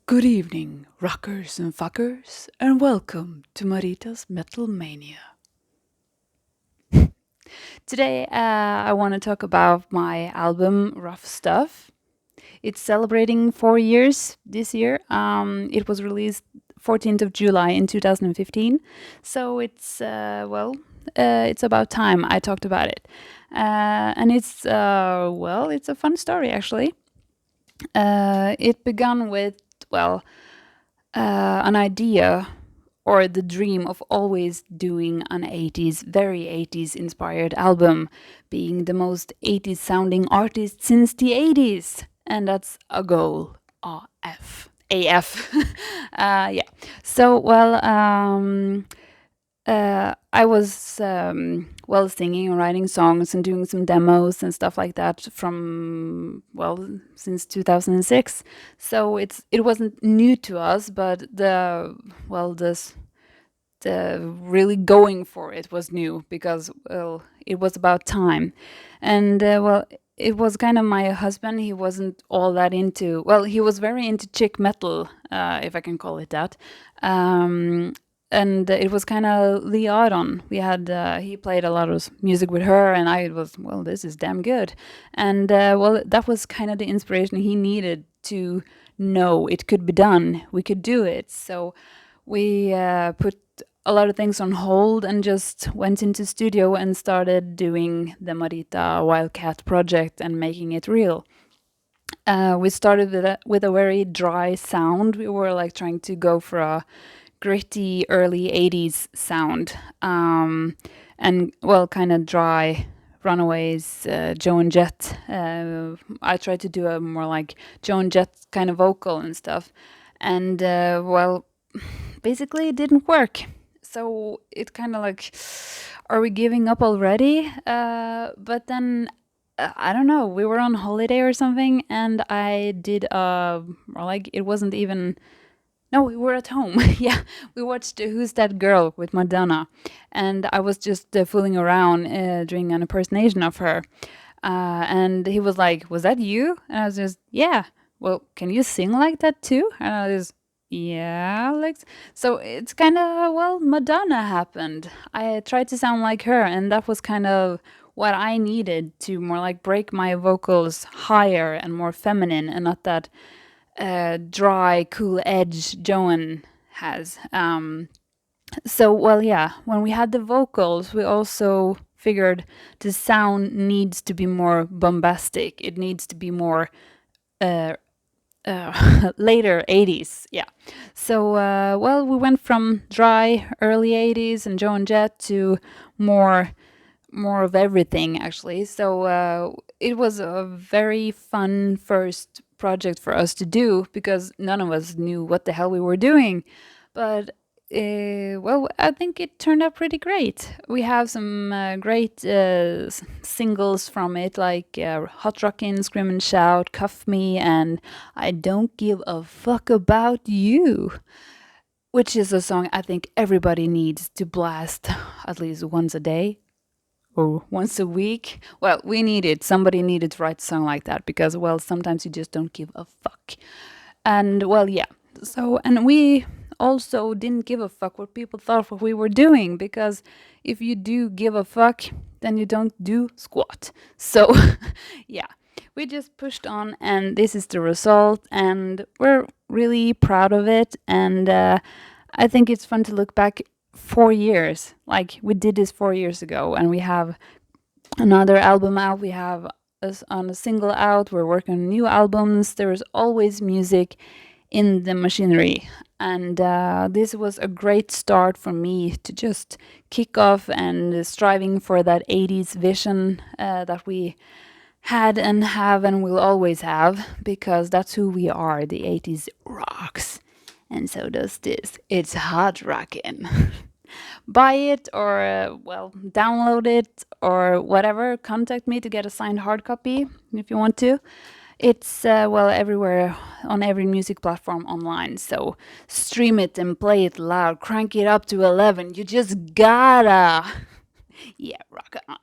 Good evening, rockers and fuckers, and welcome to Marita's Metal Mania. Today, I want to talk about my album Rough Stuff. It's celebrating 4 years this year. It was released 14th of July in 2015, so it's about time I talked about it. And it's a fun story actually. It began with well an idea or the dream of always doing an 80s, very 80s inspired album, being the most 80s sounding artist since the 80s. And that's a goal. AF. AF. Yeah. So, I was singing and writing songs and doing some demos and stuff like that from since 2006. So it wasn't new to us, but the really going for it was new because it was about time, and it was kind of my husband. He wasn't all that into. He was very into chick metal, if I can call it that. Um, and it was kind of the odd on. We had he played a lot of music with her, and I was this is damn good, and that was kind of the inspiration he needed to know it could be done. We could do it. So we put a lot of things on hold and just went into studio and started doing the Marita Wildcat project and making it real. We started with a very dry sound. We were like trying to go for a gritty early 80s sound, and kind of dry Runaways, Joe and Jett. I tried to do a more like Joe and Jett kind of vocal and stuff. And basically it didn't work. So it kind of like, are we giving up already? But then I don't know. We were on holiday or something, and I did it wasn't even. No, we were at home. Yeah, we watched Who's That Girl with Madonna, and I was just fooling around doing an impersonation of her. And he was like, "Was that you?" And I was just, "Yeah." Well, can you sing like that too? And I was, yeah, like so. It's kind of Madonna happened. I tried to sound like her, and that was kind of what I needed to more like break my vocals higher and more feminine, and not that dry, cool edge Joan has. When we had the vocals, we also figured the sound needs to be more bombastic. It needs to be more uh, later 80s. Yeah. So, we went from dry early 80s and Joan Jett to more more of everything actually. So it was a very fun first project for us to do because none of us knew what the hell we were doing. But I think it turned out pretty great. We have some great singles from it, like Hot Rockin', Scream and Shout, Cuff Me, and I Don't Give a Fuck About You, which is a song I think everybody needs to blast at least once a day or once a week. Well, we need it. Somebody needed to write a song like that because, sometimes you just don't give a fuck. And, yeah. So, and we also didn't give a fuck what people thought what we were doing because if you do give a fuck, then you don't do squat. So, yeah. We just pushed on, and this is the result, and we're really proud of it. And I think it's fun to look back 4 years. Like we did this 4 years ago, and we have another album out. We have us on a single out. We're working on new albums. There is always music in the machinery. And this was a great start for me to just kick off and striving for that 80s vision that we had and have and will always have, because that's who we are. The 80s rocks. And so does this. It's hot rockin'. Buy it or, download it or whatever. Contact me to get a signed hard copy if you want to. It's, everywhere on every music platform online. So stream it and play it loud. Crank it up to 11. You just gotta. Yeah, rock on.